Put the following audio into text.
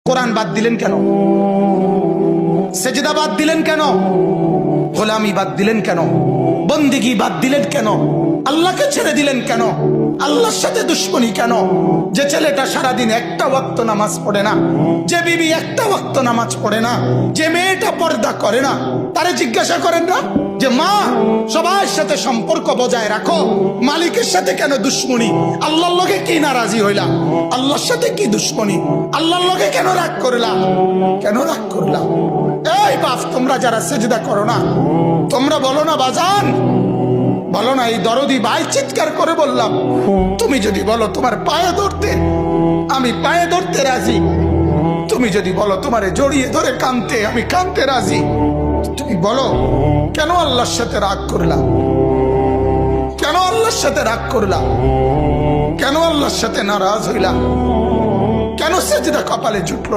কোরআন বাদ দিলেন কেন? সেজদা বাদ দিলেন কেন? গোলামি বাদ দিলেন কেন? বন্দিগি বাদ দিলেন কেন? আল্লাহকে ছেড়ে দিলেন কেন? আল্লাহর সাথে দুশ্মনী কেন? যে ছেলেটা সারাদিন একটা ওয়াক্ত নামাজ পড়ে না, যে বিবি একটা ওয়াক্ত নামাজ পড়ে না, যে মেয়েটা পর্দা করে না, তারে জিজ্ঞাসা করেন না যে মা সবার সাথে সম্পর্ক বজায় রাখো, মালিকের সাথে কেন দুশ্মনী? আল্লাহর লগে কি নারাজি হইলা? আল্লাহর সাথে কি দুশ্মনী? আল্লাহর লগে কেন রাগ করলা? কেন রাগ করলা? এই বাপ, তোমরা যারা সেজদা করো না, তোমরা বলো না বাজান, বলো না এই দরদি ভাই চিৎকার করে বললাম, তুমি যদি বলো তোমার পায়ে ধরতে, আমি পায়ে ধরতে রাজি। তুমি যদি বলো তোমারে জড়িয়ে ধরে কাঁদতে, আমি কাঁদতে রাজি। তুমি বলো কেন আল্লাহর সাথে রাগ করলাম? কেন আল্লাহর সাথে রাগ করলাম? কেন আল্লাহর সাথে নারাজ হইলা? কেন সেজদা কপালে জুটলো?